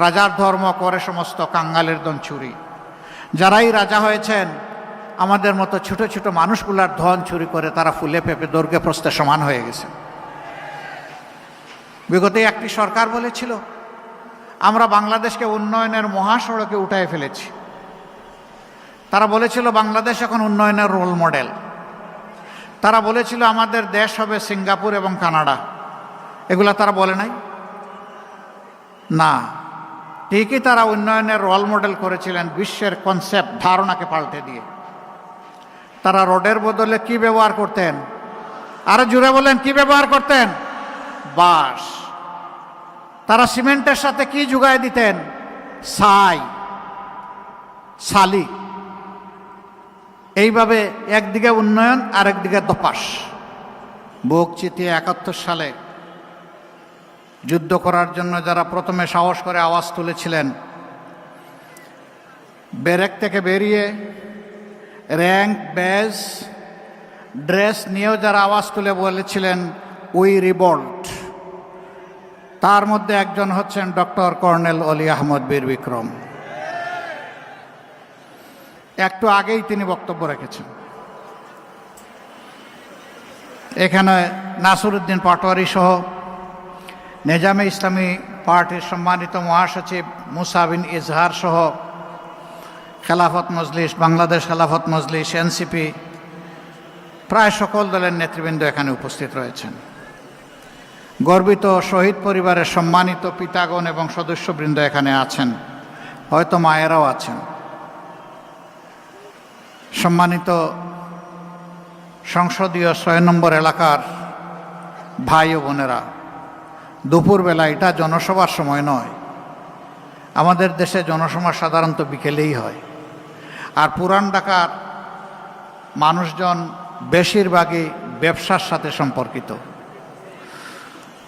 রাজার ধর্ম করে সমস্ত কাঙ্গালের ধন চুরি। যারাই রাজা হয়েছেন আমাদের মতো ছোট ছোট মানুষগুলার ধন চুরি করে তারা ফুলে ফেপে দৈর্ঘ্যে প্রস্থে সমান হয়ে গেছে। বিগত একটি সরকার বলেছিল আমরা বাংলাদেশকে উন্নয়নের মহাসড়কে উঠায় ফেলেছি। তারা বলেছিল বাংলাদেশ এখন উন্নয়নের রোল মডেল। তারা বলেছিল আমাদের দেশ হবে সিঙ্গাপুর এবং কানাডা। এগুলা তারা বলে নাই? না, ঠিকই তারা উন্নয়নের রোল মডেল করেছিলেন বিশ্বের কনসেপ্ট ধারণাকে পাল্টে দিয়ে। তারা রোডের বদলে কি ব্যবহার করতেন? আরো জুড়ে বলেন, কি ব্যবহার করতেন? বাঁশ। তারা সিমেন্টের সাথে কি যোগায় দিতেন? ছাই, ছালি। এইভাবে একদিকে উন্নয়ন আর একদিকে দপাস। বুক চিতিয়ে 71 সালে যুদ্ধ করার জন্য যারা প্রথমে সাহস করে আওয়াজ তুলেছিলেন, ব্যারেক থেকে বেরিয়ে র্যাঙ্ক ব্যাজ ড্রেস নিয়েও যারা আওয়াজ তুলে বলেছিলেন উই রিভল্ট, তার মধ্যে একজন হচ্ছেন ডক্টর কর্নেল অলি আহমদ বীর বিক্রম। একটু আগেই তিনি বক্তব্য রেখেছেন। এখানে নাসিরউদ্দিন পাটোয়ারি সহ নিজামে ইসলামী পার্টির সম্মানিত মহাসচিব মুসা বিন ইজহার সহ খেলাফত মজলিস, বাংলাদেশ খেলাফত মজলিস, এনসিপি, প্রায় সকল দলের নেতৃবৃন্দ এখানে উপস্থিত রয়েছেন। গর্বিত শহীদ পরিবারের সম্মানিত পিতাগণ এবং সদস্যবৃন্দ এখানে আছেন, হয়তো মায়েরাও আছেন। সম্মানিত সংসদীয় 6 নম্বর এলাকার ভাই ও বোনেরা, দুপুরবেলা এটা জনসভার সময় নয়। আমাদের দেশে জনসভা সাধারণত বিকেলেই হয়, আর পুরান ঢাকার মানুষজন বেশিরভাগই ব্যবসার সাথে সম্পর্কিত।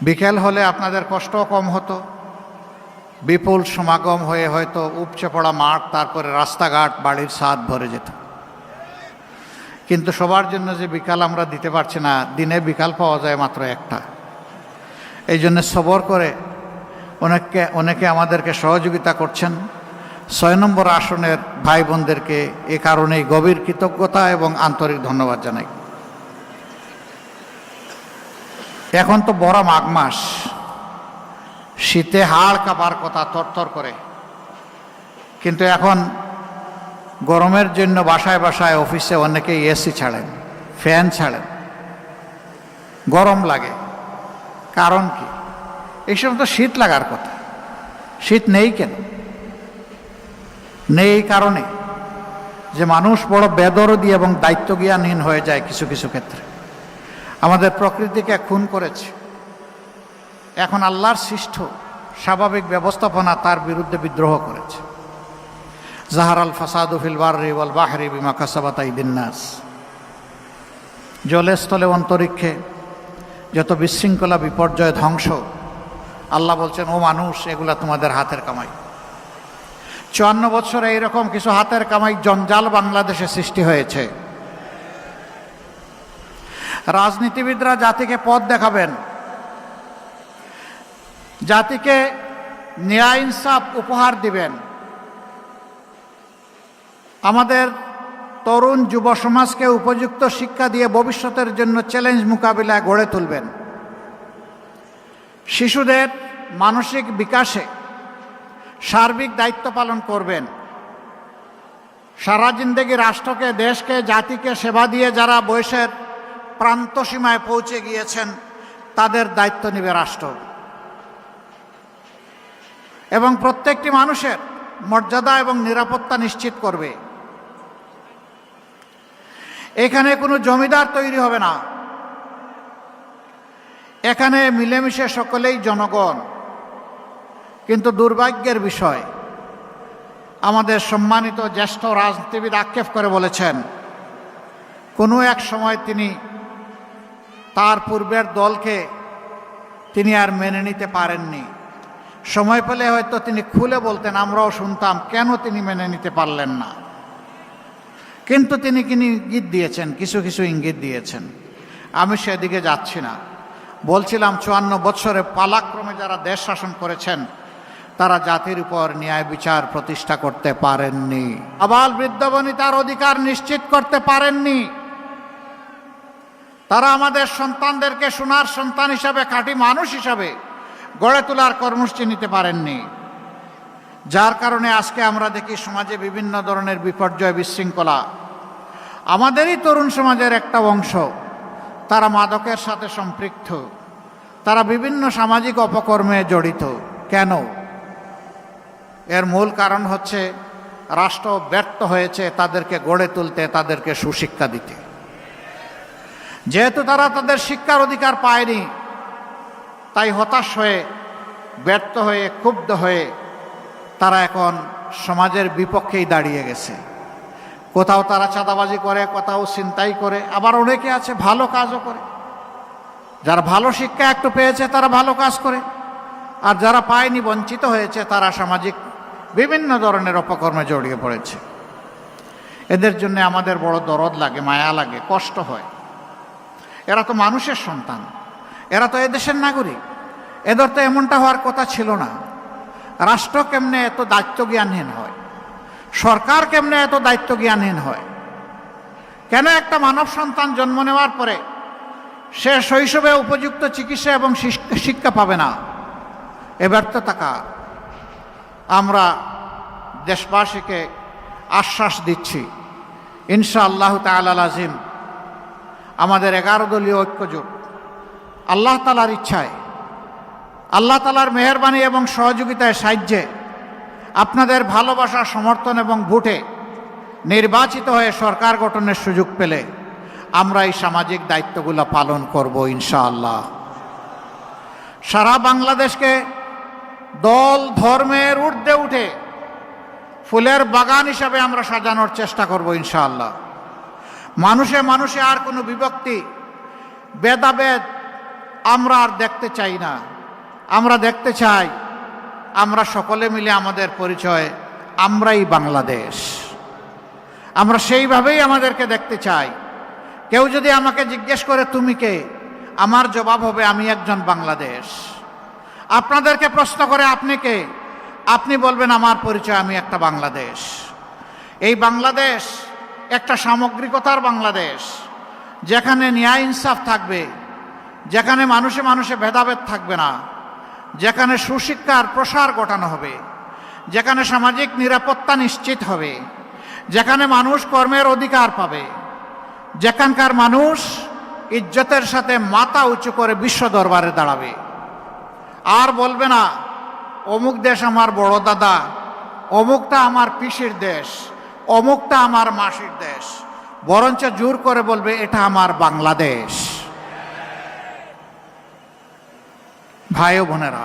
বিকেল হলে আপনাদের কষ্টও কম হতো, বিপুল সমাগম হয়ে হয়তো উপচে পড়া মাঠ, তারপরে রাস্তাঘাট, বাড়ির ছাদ ভরে যেত। কিন্তু সবার জন্য যে বিকাল আমরা দিতে পারছি না, দিনে বিকাল পাওয়া যায় মাত্র একটা। এই জন্য সবর করে অনেকে আমাদেরকে সহযোগিতা করছেন। 6 নম্বর আসনের ভাই বোনদেরকে এ কারণেই গভীর কৃতজ্ঞতা এবং আন্তরিক ধন্যবাদ জানাই। এখন তো বড় মাঘ মাস, শীতে হাড় কাঁপার কথা, থরথর করে। কিন্তু এখন গরমের জন্য বাসায় বাসায় অফিসে অনেকেই এসি ছাড়েন, ফ্যান ছাড়েন, গরম লাগে। কারণ কি? এই সময় তো শীত লাগার কথা, শীত নেই কেন? নেই এই কারণে যে মানুষ বড় বেদরদি এবং দায়িত্বজ্ঞানহীন হয়ে যায় কিছু কিছু ক্ষেত্রে। আমাদের প্রকৃতিকে খুন করেছে। এখন আল্লাহর সৃষ্ট স্বাভাবিক ব্যবস্থাপনা তার বিরুদ্ধে বিদ্রোহ করেছে। জাহারাল ফাসাদু ফিল বাররি ওয়াল বাহরি বিমা কাসাবাত আইদিন নাস। জলে স্থলে অন্তরিক্ষে যত বিশৃঙ্খলা, বিপর্যয়, ধ্বংস, আল্লাহ বলছেন ও মানুষ, এগুলা তোমাদের হাতের কামাই। 54 বছরে এইরকম কিছু হাতের কামাই জঞ্জাল বাংলাদেশে সৃষ্টি হয়েছে। রাজনীতিবিদরা জাতিকে পথ দেখাবেন, জাতিকে ন্যায় ইনসাফ উপহার দিবেন, আমাদের তরুণ যুব সমাজকে উপযুক্ত শিক্ষা দিয়ে ভবিষ্যতের জন্য চ্যালেঞ্জ মোকাবিলায় গড়ে তুলবেন। শিশুদের মানসিক বিকাশে সার্বিক দায়িত্ব পালন করবেন। সারা জিন্দেগি রাষ্ট্রকে, দেশকে, জাতিকে সেবা দিয়ে যারা বয়সের প্রান্ত সীমায় পৌঁছে গিয়েছেন, তাদের দায়িত্ব নেবে রাষ্ট্র এবং প্রত্যেকটি মানুষের মর্যাদা এবং নিরাপত্তা নিশ্চিত করবে। এখানে কোনো জমিদার তৈরি হবে না, এখানে মিলেমিশে সকলেই জনগণ। কিন্তু দুর্ভাগ্যের বিষয়, আমাদের সম্মানিত জ্যেষ্ঠ রাজনীতিবিদ আক্ষেপ করে বলেছেন কোনো এক সময় তিনি তার পূর্বের দলকে তিনি আর মেনে নিতে পারেননি। সময় পেলে হয়তো তিনি খুলে বলতেন, আমরাও শুনতাম কেন তিনি মেনে নিতে পারলেন না। কিন্তু তিনি ইঙ্গিত দিয়েছেন, কিছু কিছু ইঙ্গিত দিয়েছেন। আমি সেদিকে যাচ্ছি না। বলছিলাম 54 বছরে পালাক্রমে যারা দেশ শাসন করেছেন, তারা জাতির উপর ন্যায় বিচার প্রতিষ্ঠা করতে পারেননি। আবাল বৃদ্ধ বনিতার অধিকার নিশ্চিত করতে পারেননি। তারা আমাদের সন্তানদেরকে সোনার সন্তান হিসাবে, খাঁটি মানুষ হিসাবে গড়ে তোলার কর্মসূচি নিতে পারেননি। যার কারণে আজকে আমরা দেখি সমাজে বিভিন্ন ধরনের বিপর্যয়, বিশৃঙ্খলা। আমাদেরই তরুণ সমাজের একটা অংশ তারা মাদকের সাথে সম্পৃক্ত, তারা বিভিন্ন সামাজিক অপকর্মে জড়িত। কেন? এর মূল কারণ হচ্ছে রাষ্ট্র ব্যর্থ হয়েছে তাদেরকে গড়ে তুলতে, তাদেরকে সুশিক্ষা দিতে। যেহেতু তারা তাদের শিক্ষার অধিকার পায়নি, তাই হতাশ হয়ে, ব্যর্থ হয়ে, ক্ষুব্ধ হয়ে তারা এখন সমাজের বিপক্ষেই দাঁড়িয়ে গেছে। কোথাও তারা চাঁদাবাজি করে, কোথাও ছিনতাই করে, আবার অনেকে আছে ভালো কাজও করে। যারা ভালো শিক্ষা একটু পেয়েছে তারা ভালো কাজ করে, আর যারা পায়নি, বঞ্চিত হয়েছে, তারা সামাজিক বিভিন্ন ধরনের অপকর্মে জড়িয়ে পড়েছে। এদের জন্য আমাদের বড় দরদ লাগে, মায়া লাগে, কষ্ট হয়। এরা তো মানুষের সন্তান, এরা তো এদেশের নাগরিক। এদের তো এমনটা হওয়ার কথা ছিল না। রাষ্ট্র কেমনে এত দায়িত্ব জ্ঞানহীন হয়? সরকার কেমনে এত দায়িত্ব জ্ঞানহীন হয়? কেন একটা মানব সন্তান জন্ম নেওয়ার পরে সে শৈশবে উপযুক্ত চিকিৎসা এবং শিক্ষা পাবে না? এ ব্যর্থতা কার? আমরা দেশবাসীকে আশ্বাস দিচ্ছি, ইনশাআল্লাহ তাআলা আজিম আমাদের 11 দলীয় ঐক্যজোট আল্লাহ তাআলার ইচ্ছায়, আল্লাহ তাআলার মেহেরবানি এবং সহযোগিতায়, সাহায্যে, আপনাদের ভালোবাসা, সমর্থন এবং ভোটে নির্বাচিত হয়ে সরকার গঠনের সুযোগ পেলে আমরা এই সামাজিক দায়িত্বগুলো পালন করব ইনশাআল্লাহ। সারা বাংলাদেশকে দল ধর্মের ঊর্ধ্বে উঠে ফুলের বাগান হিসাবে আমরা সাজানোর চেষ্টা করব ইনশাআল্লাহ। মানুষে মানুষে আর কোনো বিভক্তি, ভেদাভেদ আমরা আর দেখতে চাই না। আমরা দেখতে চাই আমরা সকলে মিলে আমাদের পরিচয়, আমরাই বাংলাদেশ। আমরা সেইভাবেই আমাদেরকে দেখতে চাই। কেউ যদি আমাকে জিজ্ঞেস করে তুমি কে, আমার জবাব হবে আমি একজন বাংলাদেশ। আপনাদেরকে প্রশ্ন করে আপনি কে, আপনি বলবেন আমার পরিচয় আমি একটা বাংলাদেশ। এই বাংলাদেশ একটা সামগ্রিকতার বাংলাদেশ, যেখানে ন্যায় ইনসাফ থাকবে, যেখানে মানুষে মানুষে ভেদাভেদ থাকবে না, যেখানে সুশিক্ষার প্রসার ঘটানো হবে, যেখানে সামাজিক নিরাপত্তা নিশ্চিত হবে, যেখানে মানুষ কর্মের অধিকার পাবে, যেখানকার মানুষ ইজ্জতের সাথে মাথা উঁচু করে বিশ্ব দরবারে দাঁড়াবে। আর বলবে না অমুক দেশ আমার বড় দাদা, অমুকটা আমার পিসির দেশ, অমুকটা আমার মাসির দেশ, বরঞ্চ জোর করে বলবে এটা আমার বাংলাদেশ। ভাই ও বোনেরা,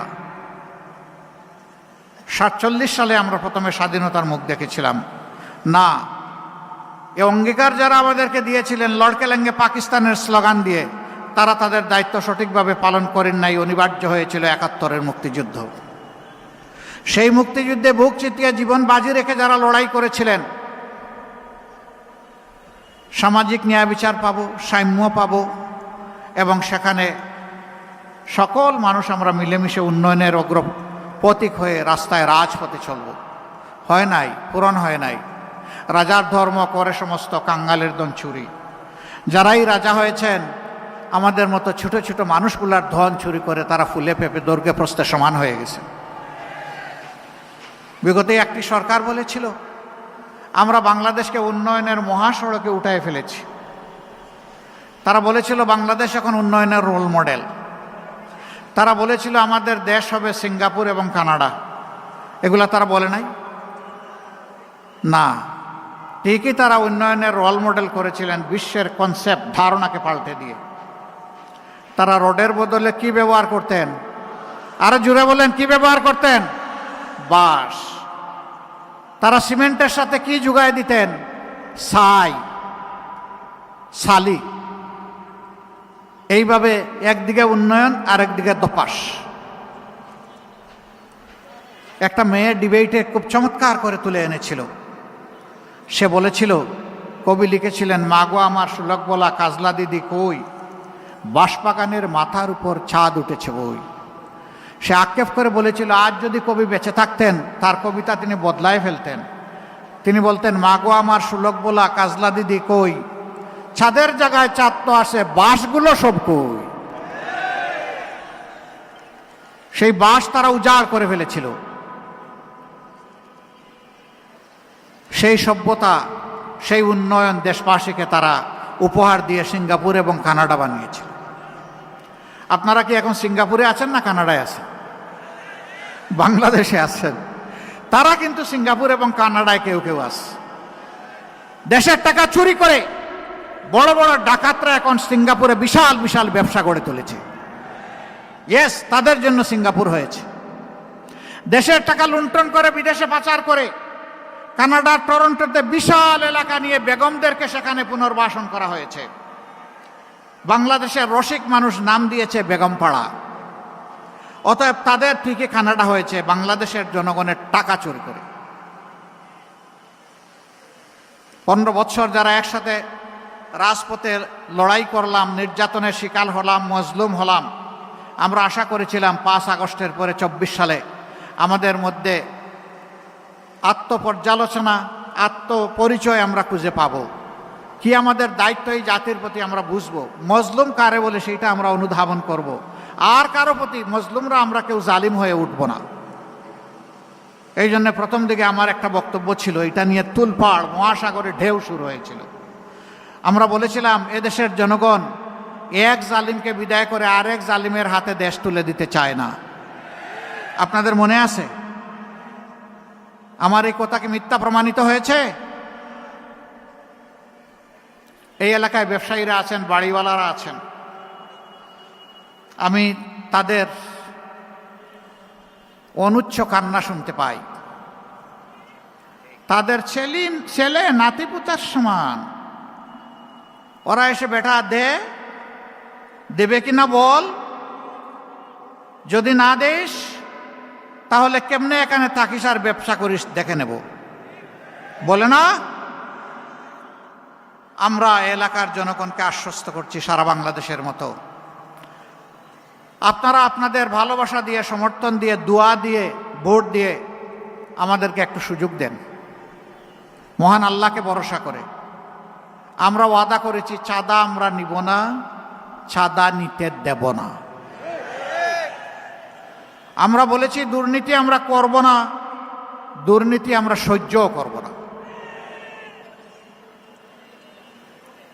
47 সালে আমরা প্রথমে স্বাধীনতার মুখ দেখেছিলাম না। এ অঙ্গীকার যারা আমাদেরকে দিয়েছিলেন লড়কে লেঙ্গে পাকিস্তানের স্লোগান দিয়ে, তারা তাদের দায়িত্ব সঠিকভাবে পালন করেন নাই। অনিবার্য হয়েছিল 71-এর মুক্তিযুদ্ধ। সেই মুক্তিযুদ্ধে বুক চিতিয়ে জীবন বাজি রেখে যারা লড়াই করেছিলেন, সামাজিক ন্যায় বিচার পাবো, সাম্য পাবো, এবং সেখানে সকল মানুষ আমরা মিলেমিশে উন্নয়নের অগ্রপথিক হয়ে রাস্তায় রাজপথে চলব। হয় নাই, পূরণ হয় নাই। রাজার ধর্ম করে সমস্ত কাঙ্গালের দন চুরি। যারাই রাজা হয়েছেন আমাদের মতো ছোট ছোট মানুষগুলার ধন চুরি করে তারা ফুলে পেঁপে দৈর্ঘ্যে প্রস্থে সমান হয়ে গেছে। বিগত একটি সরকার বলেছিল আমরা বাংলাদেশকে উন্নয়নের মহাসড়কে উঠায় ফেলেছি। তারা বলেছিল বাংলাদেশ এখন উন্নয়নের রোল মডেল। তারা বলেছিল আমাদের দেশ হবে সিঙ্গাপুর এবং কানাডা। এগুলা তারা বলে নাই না। ঠিকই তারা উন্নয়নের রোল মডেল করেছিলেন বিশ্বের কনসেপ্ট, ধারণাকে পাল্টে দিয়ে। তারা রোডের বদলে কি ব্যবহার করতেন? আরো জুড়ে বলেন, কি ব্যবহার করতেন? বাঁশ। তারা সিমেন্টের সাথে কি জুগায় দিতেন? ছাই, শালি। এইভাবে একদিকে উন্নয়ন আর একদিকে দোপাস। একটা মেয়ে ডিবেটে খুব চমৎকার করে তুলে এনেছিল। সে বলেছিল, কবি লিখেছিলেন, মাগো আমার সুলক বলা কাজলা দিদি কই, বাঁশবাগানের মাথার উপর ছাদ উঠেছে বই। সে আক্ষেপ করে বলেছিল, আজ যদি কবি বেঁচে থাকতেন তার কবিতা তিনি বদলায় ফেলতেন। তিনি বলতেন, মাগো আমার সুলক বলা কাজলা দিদি কই, ছাদের জায়গায় চাঁদ তো আসে, বাঁশগুলো সব কই। সেই বাঁশ তারা উজাড় করে ফেলেছিল। সেই সভ্যতা, সেই উন্নয়ন দেশবাসীকে তারা উপহার দিয়ে সিঙ্গাপুর এবং কানাডা বানিয়েছিল। আপনারা কি এখন সিঙ্গাপুরে আছেন না কানাডায় আছেন? বাংলাদেশে আছেন। তারা কিন্তু সিঙ্গাপুর এবং কানাডায় কেউ কেউ আছে। দেশের টাকা চুরি করে বড় বড় ডাকাতরা এখন সিঙ্গাপুরে বিশাল বিশাল ব্যবসা গড়ে তুলেছে। ইয়েস, তাদের জন্য সিঙ্গাপুর হয়েছে। দেশের টাকা লুণ্ঠন করে বিদেশে পাচার করে কানাডার টরন্টোতে বিশাল এলাকা নিয়ে বেগমদেরকে সেখানে পুনর্বাসন করা হয়েছে। বাংলাদেশের রসিক মানুষ নাম দিয়েছে বেগমপাড়া। অতএব তাদের ঠিকই কানাডা হয়েছে, বাংলাদেশের জনগণের টাকা চুরি করে। 15 বছর যারা একসাথে রাজপথে লড়াই করলাম, নির্যাতনের শিকার হলাম, মজলুম হলাম, আমরা আশা করেছিলাম 5 আগস্টের পরে 24 সালে আমাদের মধ্যে আত্মপর্যালোচনা, আত্মপরিচয় আমরা খুঁজে পাব। কি আমাদের দায়িত্ব এই জাতির প্রতি আমরা বুঝবো, মজলুম কারে বলে সেইটা আমরা অনুধাবন করব। আর কারো প্রতি মজলুমরা আমরা কেউ জালিম হয়ে উঠব না। এই জন্য প্রথম দিকে আমার একটা বক্তব্য ছিল, এটা নিয়ে তুলপাড়, মহাসাগরে ঢেউ শুরু হয়েছিল। আমরা বলেছিলাম, এদেশের জনগণ এক জালিমকে বিদায় করে আরেক জালিমের হাতে দেশ তুলে দিতে চায় না। আপনাদের মনে আছে? আমার এই কথা কি মিথ্যা প্রমাণিত হয়েছে? এই এলাকায় ব্যবসায়ীরা আছেন, বাড়িওয়ালারা আছেন, আমি তাদের অনুচ্চ কান্না শুনতে পাই। তাদের ছেলে নাতিপুতার সমান, ওরা এসে বেটা দেবে কিনা বল, যদি না দেশ তাহলে কেমনে এখানে থাকিস আর ব্যবসা করিস দেখে নেব, বলে না? আমরা এলাকার জনগণকে আশ্বস্ত করছি, সারা বাংলাদেশের মতো আপনারা আপনাদের ভালোবাসা দিয়ে, সমর্থন দিয়ে, দোয়া দিয়ে, ভোট দিয়ে আমাদেরকে একটু সুযোগ দেন। মহান আল্লাহকে ভরসা করে আমরা ওয়াদা করেছি, চাঁদা আমরা নিব না, চাঁদা নিতে দেব না। আমরা বলেছি, দুর্নীতি আমরা করব না, দুর্নীতি আমরা সহ্যও করব না।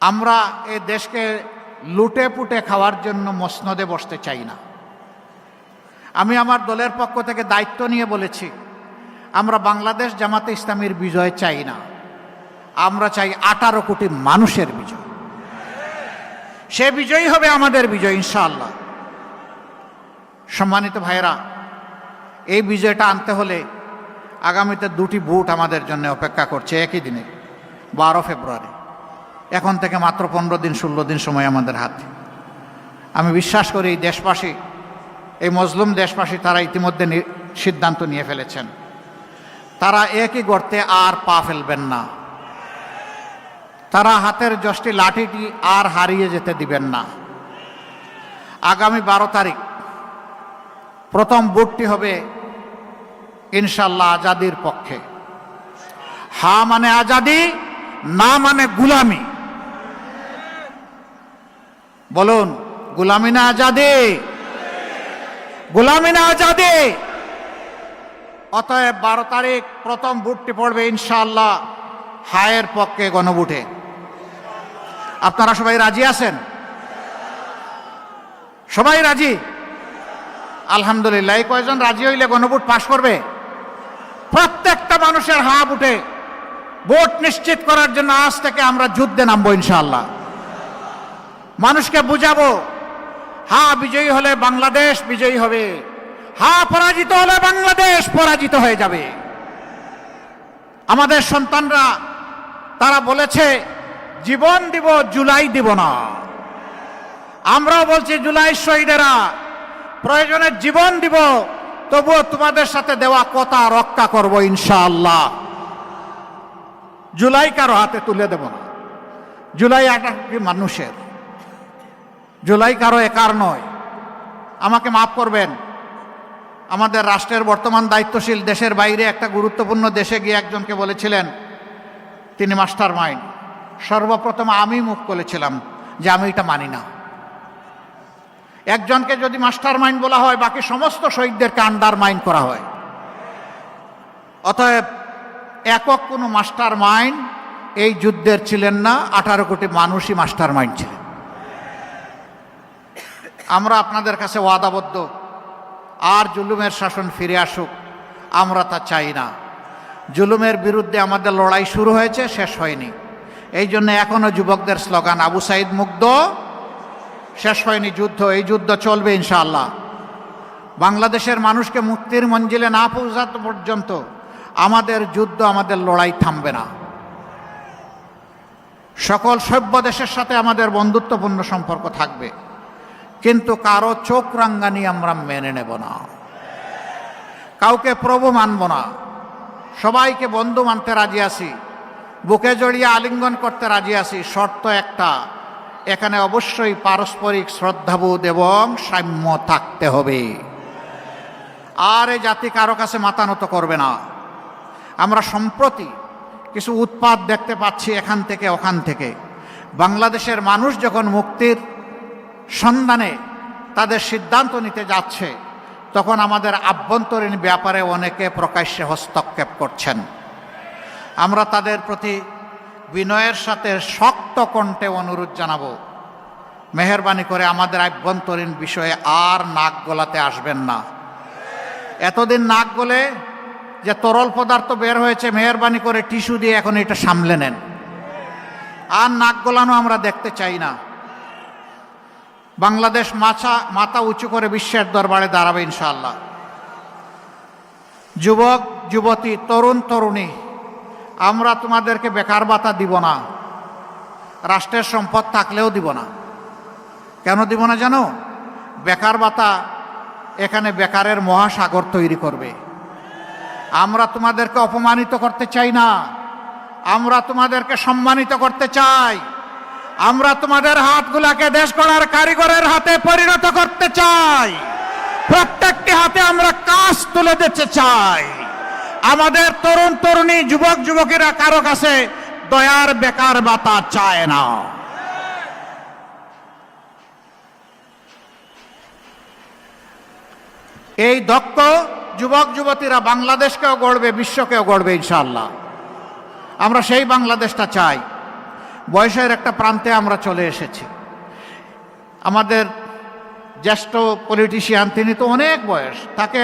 আমরা এই দেশকে লুটে পুটে খাওয়ার জন্য মসনদে বসতে চাই না। আমি আমার দলের পক্ষ থেকে দায়িত্ব নিয়ে বলেছি, আমরা বাংলাদেশ জামাতে ইসলামীর বিজয় চাই না, আমরা চাই 18 কোটি মানুষের বিজয়। সে বিজয়ই হবে আমাদের বিজয় ইনশাআল্লাহ। সম্মানিত ভাইরা, এই বিজয়টা আনতে হলে আগামীতে 2টি ভোট আমাদের জন্য অপেক্ষা করছে একই দিনে, 12 ফেব্রুয়ারি। এখন থেকে মাত্র 15 দিন 16 দিন সময় আমাদের হাতে। আমি বিশ্বাস করি এই দেশবাসী, এই মজলুম দেশবাসী, তারা ইতিমধ্যে সিদ্ধান্ত নিয়ে ফেলেছেন, তারা একই গর্তে আর পা ফেলবেন না। তারা হাতের যষ্টি লাঠিটি আর হারিয়ে যেতে দিবেন না। আগামী 12 তারিখ প্রথম ভোটটি হবে ইনশাল্লাহ আজাদির পক্ষে। হা মানে আজাদি, না মানে গুলামি। বলুন, গুলামি না আজাদি? গুলামি না আজাদি? অতএব 12 তারিখ প্রথম ভোটটি পড়বে ইনশাআল্লাহ হায়ের পক্ষে গণভোটে। আপনারা সবাই রাজি আছেন? সবাই রাজি? আলহামদুলিল্লাহ। এই কয়জন রাজি হইলে গণভোট পাশ করবে? প্রত্যেকটা মানুষের হা বুটে ভোট নিশ্চিত করার জন্য আজ থেকে আমরা যুদ্ধে নামবো ইনশাআল্লাহ। মানুষকে বুঝাবো, হা বিজয়ী হলে বাংলাদেশ বিজয়ী হবে, হা পরাজিত হলে বাংলাদেশ পরাজিত হয়ে যাবে। আমাদের সন্তানরা তারা বলেছে জীবন দিব, জুলাই দিব না। আমরাও বলছি, জুলাই শহীদেরা প্রয়োজনে জীবন দিব, তবুও তোমাদের সাথে দেওয়া কথা রক্ষা করব ইনশাআল্লাহ। জুলাই কারো হাতে তুলে দেব না। জুলাই 18 মানুষের, জুলাই কারো একার নয়। আমাকে মাফ করবেন, আমাদের রাষ্ট্রের বর্তমান দায়িত্বশীল দেশের বাইরে একটা গুরুত্বপূর্ণ দেশে গিয়ে একজনকে বলেছিলেন তিনি মাস্টার মাইন্ড। সর্বপ্রথম আমি মুখ খুলেছিলাম যে আমি এটা মানি না। একজনকে যদি মাস্টার মাইন্ড বলা হয়, বাকি সমস্ত শহীদদেরকে আন্ডারমাইন করা হয়। অতএব একক কোনো মাস্টার মাইন্ড এই যুদ্ধের ছিলেন না, 18 কোটি মানুষই মাস্টার মাইন্ড ছিলেন। আমরা আপনাদের কাছে ওয়াদাবদ্ধ, আর জুলুমের শাসন ফিরে আসুক আমরা তা চাই না। জুলুমের বিরুদ্ধে আমাদের লড়াই শুরু হয়েছে, শেষ হয়নি। এই জন্য এখনও যুবকদের স্লোগান আবু সাইদ মুগ্ধ, শেষ হয়নি যুদ্ধ, এই যুদ্ধ চলবে ইনশাআল্লাহ। বাংলাদেশের মানুষকে মুক্তির মঞ্জিলে না পৌঁছাতে পর্যন্ত আমাদের যুদ্ধ, আমাদের লড়াই থামবে না। সকল সভ্য দেশের সাথে আমাদের বন্ধুত্বপূর্ণ সম্পর্ক থাকবে, কিন্তু কারো চোখ রাঙ্গানি আমরা মেনে নেব না, কাউকে প্রভু মানব না। সবাইকে বন্ধু মানতে রাজি আছি, বুকে জড়িয়ে আলিঙ্গন করতে রাজি আছি। শর্ত একটা, এখানে অবশ্যই পারস্পরিক শ্রদ্ধাবোধ এবং সাম্য থাকতে হবে। আর এই জাতি কারো কাছে মাথা নত করবে না। আমরা সম্প্রতি কিছু উৎপাত দেখতে পাচ্ছি এখান থেকে ওখান থেকে। বাংলাদেশের মানুষ যখন মুক্তির সন্ধানে তাদের সিদ্ধান্ত নিতে যাচ্ছে, তখন আমাদের আভ্যন্তরীণ ব্যাপারে অনেকে প্রকাশ্যে হস্তক্ষেপ করছেন। আমরা তাদের প্রতি বিনয়ের সাথে শক্ত কণ্ঠে অনুরোধ জানাবো, মেহেরবানি করে আমাদের আভ্যন্তরীণ বিষয়ে আর নাক গলাতে আসবেন না। এতদিন নাক গলে যে তরল পদার্থ বের হয়েছে, মেহেরবানি করে টিস্যু দিয়ে এখন এটা সামলে নেন। আর নাক গলানো আমরা দেখতে চাই না। বাংলাদেশ মাথা উঁচু করে বিশ্বের দরবারে দাঁড়াবে ইনশাআল্লাহ। যুবক যুবতী, তরুণ তরুণী, আমরা তোমাদেরকে বেকার ভাতা দিব না, রাষ্ট্রের সম্পদ থাকলেও দিব না। কেন দিব না জানো? বেকার ভাতা এখানে বেকারের মহাসাগর তৈরি করবে। আমরা তোমাদেরকে অপমানিত করতে চাই না, আমরা তোমাদেরকে সম্মানিত করতে চাই। আমরা তোমাদের হাতগুলাকে দেশ গড়ার কারিগরের হাতে পরিণত করতে চাই। প্রত্যেকটি হাতে আমরা কাজ তুলে দিতে চাই। আমাদের তরুণ তরুণী, যুবক যুবতীরা কারো কাছে দয়ার বেকার ভাতা চায় না। এই দক্ষ যুবক যুবতীরা বাংলাদেশকেও গড়বে, বিশ্বকেও গড়বে ইনশাআল্লাহ। আমরা সেই বাংলাদেশটা চাই। বয়সের একটা প্রান্তে আমরা চলে এসেছি। আমাদের জ্যেষ্ঠ পলিটিশিয়ান, তিনি তো অনেক বয়স, তাকে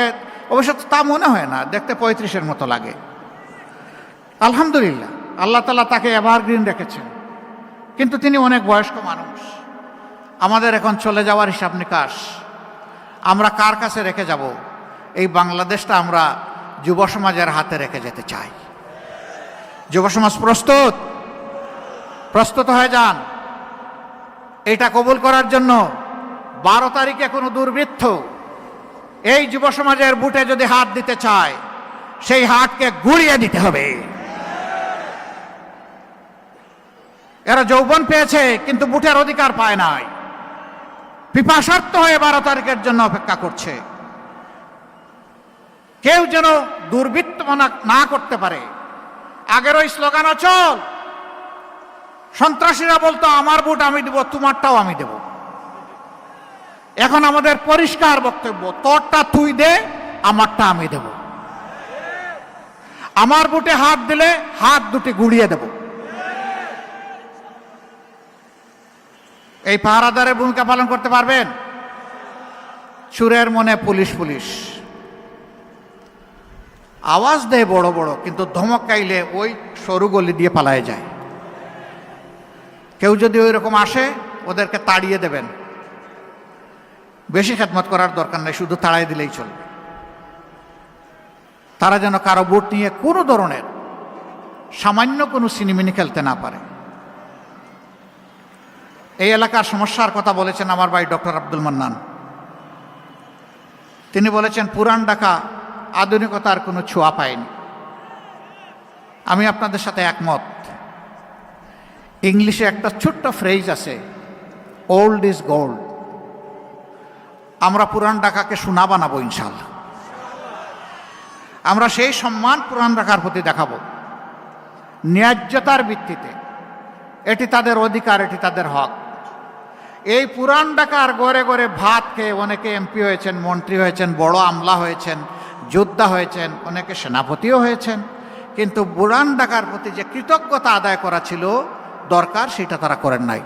অবশ্য তা মনে হয় না, দেখতে 35-এর মতো লাগে। আলহামদুলিল্লাহ, আল্লাহ তাআলা তাকে এভারগ্রিন রেখেছেন, কিন্তু তিনি অনেক বয়স্ক মানুষ। আমাদের এখন চলে যাওয়ার হিসাব নিকাশ আমরা কার কাছে রেখে যাব? এই বাংলাদেশটা আমরা যুব সমাজের হাতে রেখে যেতে চাই। যুব সমাজ প্রস্তুত? প্রস্তুত হয়ে যান এটা কবুল করার জন্য। 12 তারিখে কোনো দুর্বৃত্ত এই যুব সমাজের বুটে যদি হাত দিতে চায়, সেই হাতকে গুড়িয়ে দিতে হবে। এরা যৌবন পেয়েছে কিন্তু বুটের অধিকার পায় নাই, পিপাসার্থ হয়ে 12 তারিখের জন্য অপেক্ষা করছে। কেউ যেন দুর্বৃত্তমনা না করতে পারে। আগের ওই স্লোগান অচল। সন্ত্রাসীরা বলতো আমার বুট আমি দেব, তোমারটাও আমি দেব। এখন আমাদের পরিষ্কার বক্তব্য, তোরটা তুই দে, আমারটা আমি দেব। আমার বুটে হাত দিলে হাত দুটি গুড়িয়ে দেব। এই পাহারাদারের ভূমিকা পালন করতে পারবেন? চুরের মনে পুলিশ পুলিশ আওয়াজ দেয় বড় বড়, কিন্তু ধমক খাইলে ওই সরু গলি দিয়ে পালায় যায়। কেউ যদি ওই রকম আসে, ওদেরকে তাড়িয়ে দেবেন। বেশি খেদমত করার দরকার নেই, শুধু তাড়াই দিলেই চলবে। তারা যেন কারো বুট নিয়ে কোনো ধরনের সামান্য কোনো সিনেমিনি খেলতে না পারে। এই এলাকার সমস্যার কথা বলেছেন আমার ভাই ডক্টর আব্দুল মান্নান। তিনি বলেছেন পুরান ঢাকা আধুনিকতার কোনো ছোঁয়া পায়নি। আমি আপনাদের সাথে একমত। ইংলিশে একটা ছোট্ট ফ্রেজ আছে, ওল্ড ইজ গোল্ড। আমরা পুরান ঢাকাকে সোনা বানাবো ইনশাআল্লাহ। আমরা সেই সম্মান পুরান ঢাকার প্রতি দেখাবো ন্যায্যতার ভিত্তিতে। এটি তাদের অধিকার, এটি তাদের হক। এই পুরান ঢাকার গড়ে গড়ে ভাত খেয়ে অনেকে এমপি হয়েছেন, মন্ত্রী হয়েছেন, বড় আমলা হয়েছেন, যোদ্ধা হয়েছেন, অনেকে সেনাপতিও হয়েছেন, কিন্তু পুরান ঢাকার প্রতি যে কৃতজ্ঞতা আদায় করা ছিল দরকার, সেটা তারা করেন নাই।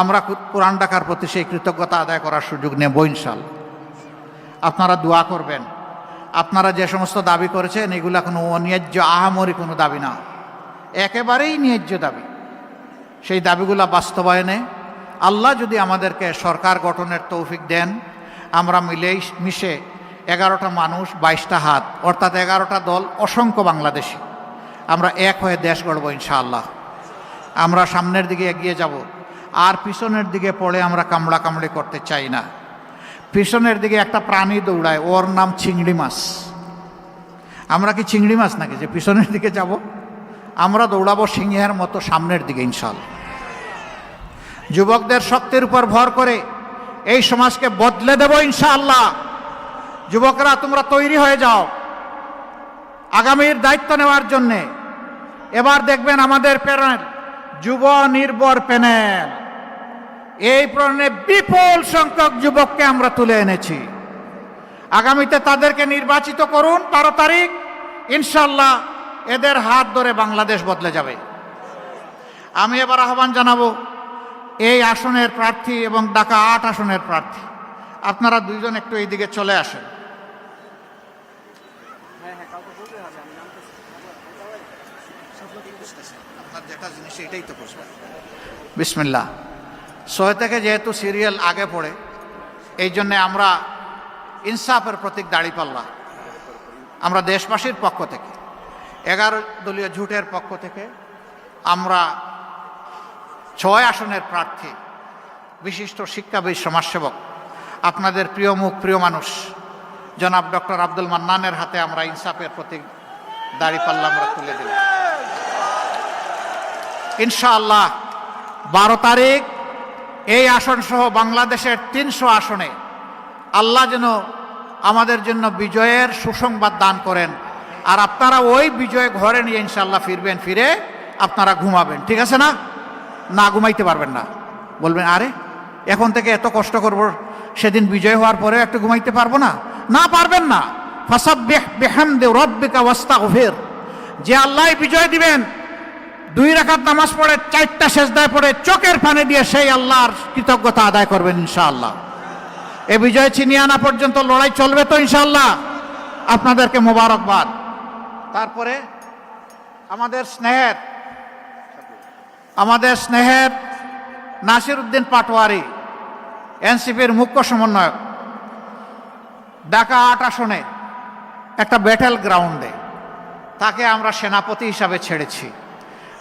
আমরা পুরান ঢাকার প্রতি সেই কৃতজ্ঞতা আদায় করার সুযোগ নেব ইনশাআল্লাহ। আপনারা দোয়া করবেন। আপনারা যে সমস্ত দাবি করেছেন এগুলা কোনো অন্যায্য আহামরি কোনো দাবি না, একেবারেই ন্যায্য দাবি। সেই দাবিগুলা বাস্তবায়নে আল্লাহ যদি আমাদেরকে সরকার গঠনের তৌফিক দেন, আমরা মিশে 11টা মানুষ 22টা হাত, অর্থাৎ 11টা দল, অসংখ্য বাংলাদেশি, আমরা এক হয়ে দেশ গড়ব ইনশাআল্লাহ। আমরা সামনের দিকে এগিয়ে যাব, আর পিছনের দিকে পড়ে আমরা কামড়াকামড়ি করতে চাই না। পিছনের দিকে একটা প্রাণী দৌড়ায়, ওর নাম চিংড়ি মাছ। আমরা কি চিংড়ি মাছ নাকি যে পিছনের দিকে যাব? আমরা দৌড়াবো সিংহের মতো সামনের দিকে ইনশাআল্লাহ। যুবকদের শক্তির উপর ভর করে এই সমাজকে বদলে দেব ইনশাআল্লাহ। যুবকরা তোমরা তৈরি হয়ে যাও আগামীর দায়িত্ব নেওয়ার জন্যে। এবার দেখবেন আমাদের প্যানেল যুব নির্ভর প্যানেল, এই প্যানেলে বিপুল সংখ্যক যুবককে আমরা তুলে এনেছি। আগামীতে তাদেরকে নির্বাচিত করুন 12 তারিখ, ইনশাআল্লাহ এদের হাত ধরে বাংলাদেশ বদলে যাবে। আমি এবার আহ্বান জানাবো এই আসনের প্রার্থী এবং ঢাকা 8 আসনের প্রার্থী, আপনারা দুইজন একটু এই দিকে চলে আসেন। আপনার যেটা জিনিস এটাই তো বুঝবেন। বিসমিল্লাহ। 6 থেকে যেহেতু সিরিয়াল আগে পড়ে, এই জন্যে আমরা ইনসাফের প্রতীক দাঁড়িপাল্লা, আমরা দেশবাসীর পক্ষ থেকে 11 দলীয় জোটের পক্ষ থেকে আমরা 6 আসনের প্রার্থী, বিশিষ্ট শিক্ষাবিদ, সমাজসেবক, আপনাদের প্রিয় মুখ, প্রিয় মানুষ জনাব ডক্টর আব্দুল মান্নানের হাতে আমরা ইনসাফের প্রতীক দাঁড়িপাল্লা আমরা তুলে দিলাম। ইনশাআল্লাহ 12 তারিখ এই আসন সহ বাংলাদেশের 300 আসনে আল্লাহ যেন আমাদের জন্য বিজয়ের সুসংবাদ দান করেন। আর আপনারা ওই বিজয় ঘরে নিয়ে ইনশাআল্লাহ ফিরবেন, ফিরে আপনারা ঘুমাবেন। ঠিক আছে না? না ঘুমাইতে পারবেন না, বলবেন আরে এখন থেকে এত কষ্ট করব, সেদিন বিজয় হওয়ার পরে একটু ঘুমাইতে পারবো না? না, পারবেন না। ফাসাব্বিহ বিহামদি রাব্বিকা ওয়াস্তাগফির, যে আল্লাহ বিজয় দিবেন 2 রাকাত নামাজ পড়ে 4টা সেজদায় পড়ে চোখের পানি দিয়ে সেই আল্লাহর কৃতজ্ঞতা আদায় করবেন ইনশাআল্লাহ। এই বিজয় ছিনিয়ে আনা পর্যন্ত লড়াই চলবে তো ইনশাআল্লাহ। আপনাদেরকে মোবারকবাদ। তারপরে আমাদের স্নেহের নাসির উদ্দিন পাটোয়ারি, এনসিপির মুখ্য সমন্বয়ক, ঢাকা 8 আসনে একটা ব্যাটেল গ্রাউন্ডে তাকে আমরা সেনাপতি হিসাবে ছেড়েছি।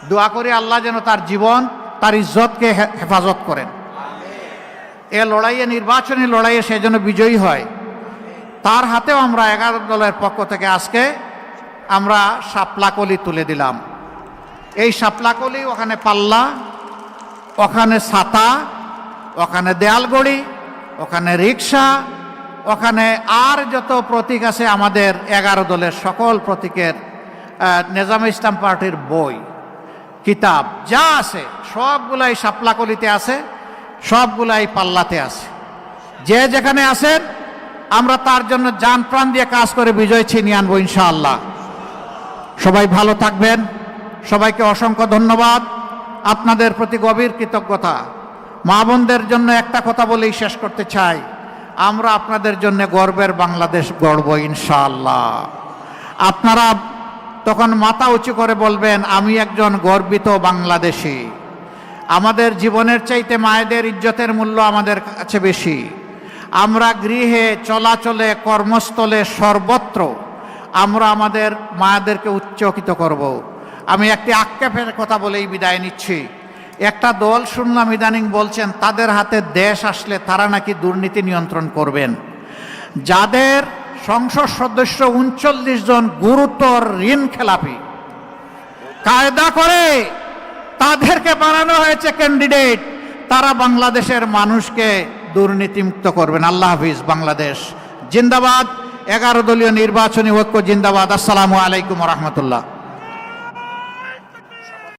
দোয়া করি আল্লাহ যেন তার জীবন, তার ইজ্জতকে হেফাজত করেন। এ লড়াইয়ে, নির্বাচনী লড়াইয়ে সে যেন বিজয়ী হয়। তার হাতেও আমরা 11 দলের পক্ষ থেকে আজকে আমরা শাপলাকলি তুলে দিলাম। এই শাপলাকলি, ওখানে পাল্লা, ওখানে ছাতা, ওখানে দেয়ালগড়ি, ওখানে রিক্সা, ওখানে আর যত প্রতীক আছে আমাদের 11 দলের সকল প্রতীকের, নিজামে ইসলাম পার্টির বই, কিতাব যা আছে সবগুলাই শাপলাকলিতে আছে, সবগুলাই পাল্লাতে আছে। যে যেখানে আছেন আমরা তার জন্য জান প্রাণ দিয়ে কাজ করে বিজয় ছিনিয়ে আনবো ইনশাআল্লাহ। সবাই ভালো থাকবেন। সবাইকে অসংখ্য ধন্যবাদ, আপনাদের প্রতি গভীর কৃতজ্ঞতা। মা বোনদের জন্য একটা কথা বলেই শেষ করতে চাই, আমরা আপনাদের জন্য গর্বের বাংলাদেশ গড়ব ইনশাআল্লাহ। আপনারা তখন মাথা উঁচু করে বলবেন আমি একজন গর্বিত বাংলাদেশী। আমাদের জীবনের চাইতে মায়েদের ইজ্জতের মূল্য আমাদের কাছে বেশি। আমরা গৃহে, চলাচলে, কর্মস্থলে, সর্বত্র আমরা আমাদের মায়েদেরকে উচ্চকিত করব। আমি একটি আক্ষেপের কথা বলেই বিদায় নিচ্ছি। একটা দল শুনলাম ইদানিং বলছেন তাদের হাতে দেশ আসলে তারা নাকি দুর্নীতি নিয়ন্ত্রণ করবেন। যাদের সংসদ সদস্য 39 জন গুরুতর ঋণ খেলাপি, কায়দা করে তাদেরকে বানানো হয়েছে ক্যান্ডিডেট, তারা বাংলাদেশের মানুষকে দুর্নীতিমুক্ত করবেন। আল্লাহ হাফিজ। বাংলাদেশ জিন্দাবাদ। 11 দলীয় নির্বাচনী ঐক্য জিন্দাবাদ। আসসালামু আলাইকুম রহমতুল্লাহ।